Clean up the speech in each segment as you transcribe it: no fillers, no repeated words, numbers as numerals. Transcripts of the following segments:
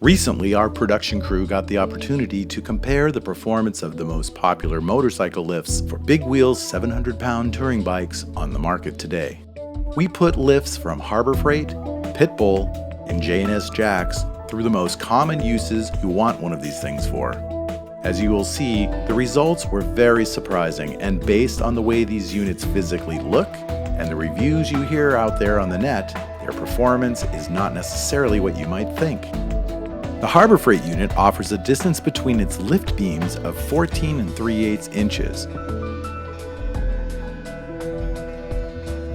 Recently, our production crew got the opportunity to compare the performance of the most popular motorcycle lifts for big wheels 700-pound touring bikes on the market today. We put lifts from Harbor Freight, Pitbull, and J&S Jacks through the most common uses you want one of these things for. As you will see, the results were very surprising, and based on the way these units physically look and the reviews you hear out there on the net, their performance is not necessarily what you might think. The Harbor Freight unit offers a distance between its lift beams of 14 3/8 inches,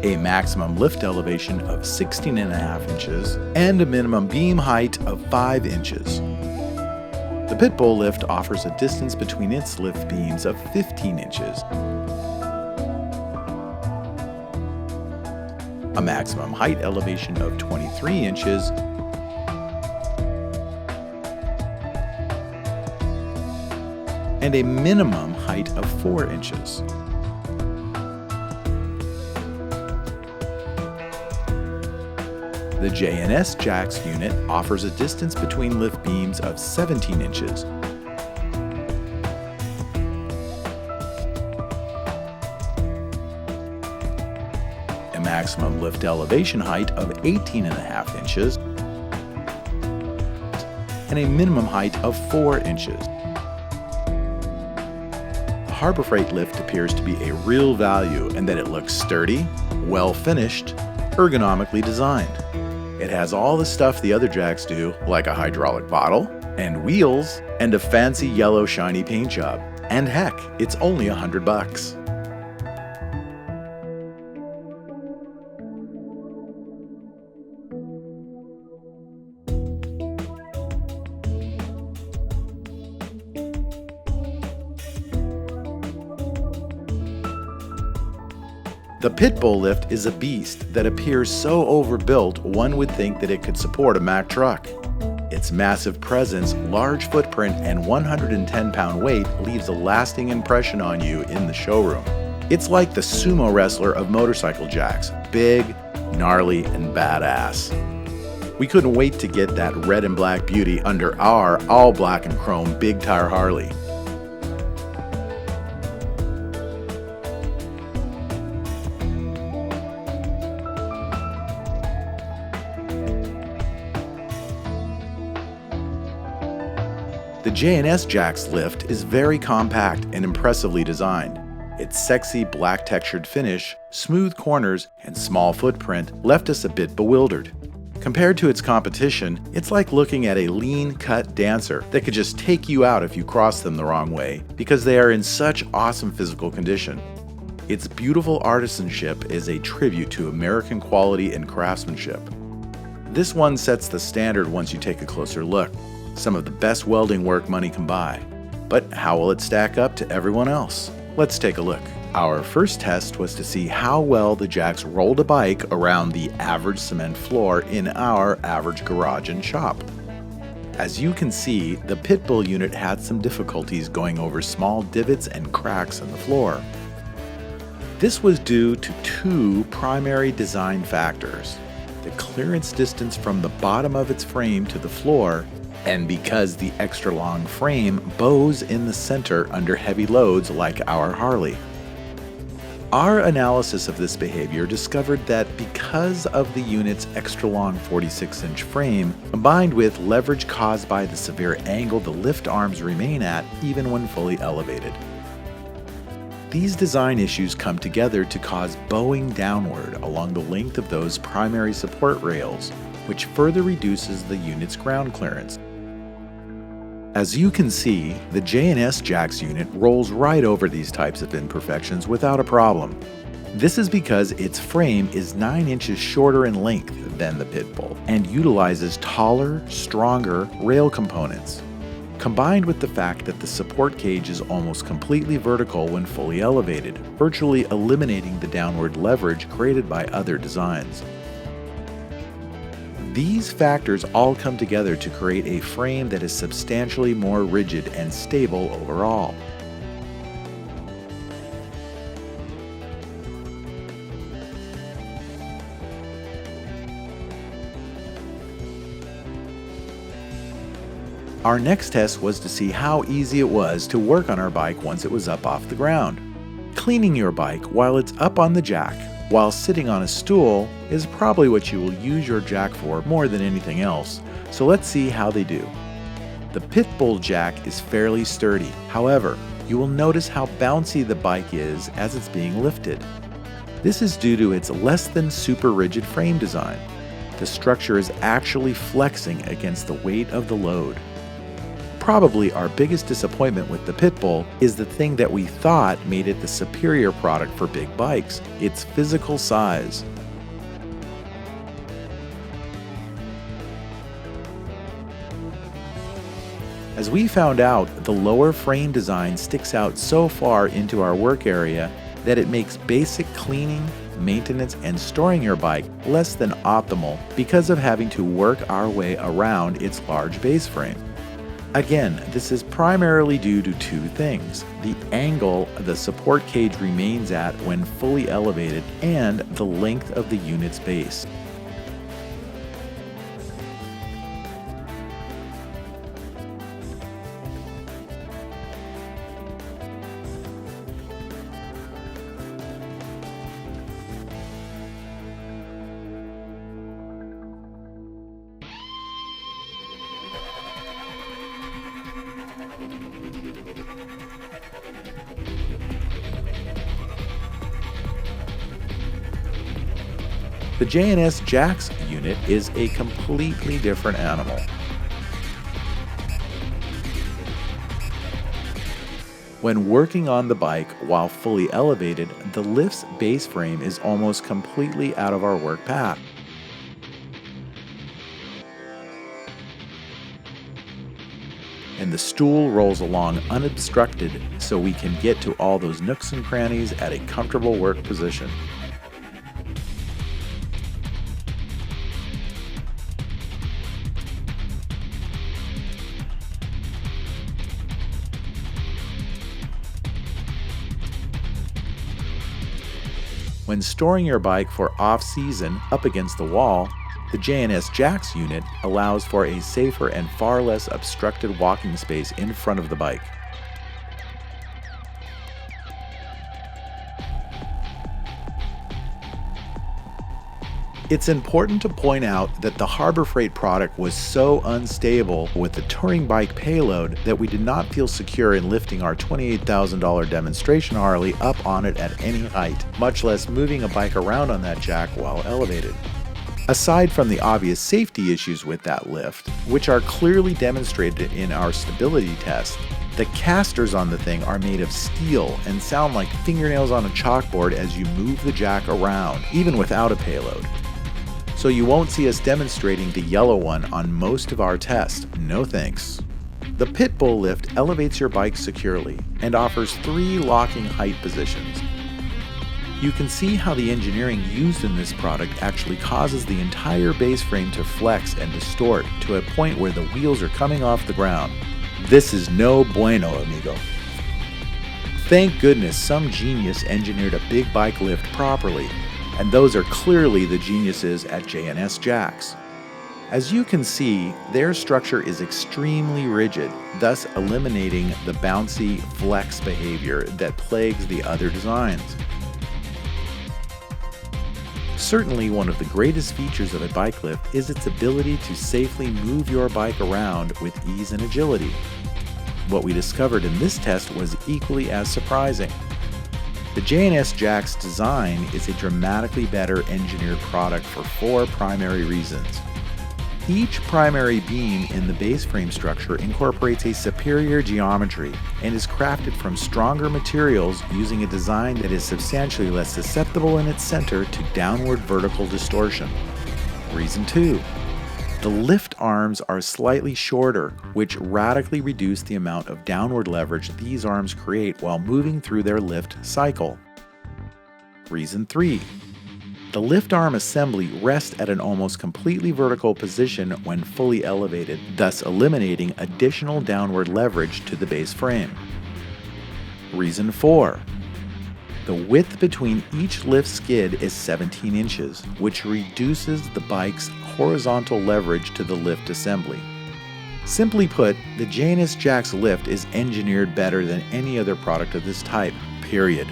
a maximum lift elevation of 16.5 inches, and a minimum beam height of 5 inches. The Pitbull lift offers a distance between its lift beams of 15 inches, a maximum height elevation of 23 inches, and a minimum height of 4 inches. The J&S Jacks unit offers a distance between lift beams of 17 inches, a maximum lift elevation height of 18.5 inches, and a minimum height of 4 inches. The Harbor Freight lift appears to be a real value in that it looks sturdy, well finished, ergonomically designed. It has all the stuff the other Jacks do, like a hydraulic bottle, and wheels, and a fancy yellow shiny paint job. And heck, it's only $100. The Pitbull lift is a beast that appears so overbuilt one would think that it could support a Mack truck. Its massive presence, large footprint, and 110-pound weight leaves a lasting impression on you in the showroom. It's like the sumo wrestler of motorcycle jacks, big, gnarly, and badass. We couldn't wait to get that red and black beauty under our all black and chrome big tire Harley. The J&S Jacks lift is very compact and impressively designed. Its sexy black textured finish, smooth corners, and small footprint left us a bit bewildered. Compared to its competition, it's like looking at a lean-cut dancer that could just take you out if you cross them the wrong way because they are in such awesome physical condition. Its beautiful artisanship is a tribute to American quality and craftsmanship. This one sets the standard once you take a closer look. Some of the best welding work money can buy. But how will it stack up to everyone else? Let's take a look. Our first test was to see how well the Jacks rolled a bike around the average cement floor in our average garage and shop. As you can see, the Pitbull unit had some difficulties going over small divots and cracks in the floor. This was due to two primary design factors: the clearance distance from the bottom of its frame to the floor, and because the extra long frame bows in the center under heavy loads like our Harley. Our analysis of this behavior discovered that because of the unit's extra long 46-inch frame, combined with leverage caused by the severe angle the lift arms remain at even when fully elevated, these design issues come together to cause bowing downward along the length of those primary support rails, which further reduces the unit's ground clearance. As you can see, the J&S Jacks unit rolls right over these types of imperfections without a problem. This is because its frame is 9 inches shorter in length than the Pitbull and utilizes taller, stronger rail components, combined with the fact that the support cage is almost completely vertical when fully elevated, virtually eliminating the downward leverage created by other designs. These factors all come together to create a frame that is substantially more rigid and stable overall. Our next test was to see how easy it was to work on our bike once it was up off the ground. Cleaning your bike while it's up on the jack, while sitting on a stool, is probably what you will use your jack for more than anything else, so let's see how they do. The Pitbull jack is fairly sturdy. However, you will notice how bouncy the bike is as it's being lifted. This is due to its less than super rigid frame design. The structure is actually flexing against the weight of the load. Probably our biggest disappointment with the Pitbull is the thing that we thought made it the superior product for big bikes: its physical size. As we found out, the lower frame design sticks out so far into our work area that it makes basic cleaning, maintenance, and storing your bike less than optimal because of having to work our way around its large base frame. Again, this is primarily due to two things: the angle the support cage remains at when fully elevated and the length of the unit's base. The J&S Jax unit is a completely different animal. When working on the bike while fully elevated, the lift's base frame is almost completely out of our work path. And the stool rolls along unobstructed so we can get to all those nooks and crannies at a comfortable work position. When storing your bike for off-season up against the wall, the J&S Jax unit allows for a safer and far less obstructed walking space in front of the bike. It's important to point out that the Harbor Freight product was so unstable with the touring bike payload that we did not feel secure in lifting our $28,000 demonstration Harley up on it at any height, much less moving a bike around on that jack while elevated. Aside from the obvious safety issues with that lift, which are clearly demonstrated in our stability test, the casters on the thing are made of steel and sound like fingernails on a chalkboard as you move the jack around, even without a payload. So you won't see us demonstrating the yellow one on most of our tests, no thanks. The Pitbull lift elevates your bike securely and offers 3 locking height positions. You can see how the engineering used in this product actually causes the entire base frame to flex and distort to a point where the wheels are coming off the ground. This is no bueno, amigo. Thank goodness some genius engineered a big bike lift properly, and those are clearly the geniuses at J&S Jax. As you can see, their structure is extremely rigid, thus eliminating the bouncy flex behavior that plagues the other designs. Certainly one of the greatest features of a bike lift is its ability to safely move your bike around with ease and agility. What we discovered in this test was equally as surprising. The J&S Jax design is a dramatically better engineered product for 4 primary reasons. Each primary beam in the base frame structure incorporates a superior geometry and is crafted from stronger materials using a design that is substantially less susceptible in its center to downward vertical distortion. Reason 2. The lift arms are slightly shorter, which radically reduce the amount of downward leverage these arms create while moving through their lift cycle. Reason 3. The lift arm assembly rests at an almost completely vertical position when fully elevated, thus eliminating additional downward leverage to the base frame. Reason 4. The width between each lift skid is 17 inches, which reduces the bike's horizontal leverage to the lift assembly. Simply put, the J&S Jax lift is engineered better than any other product of this type, period.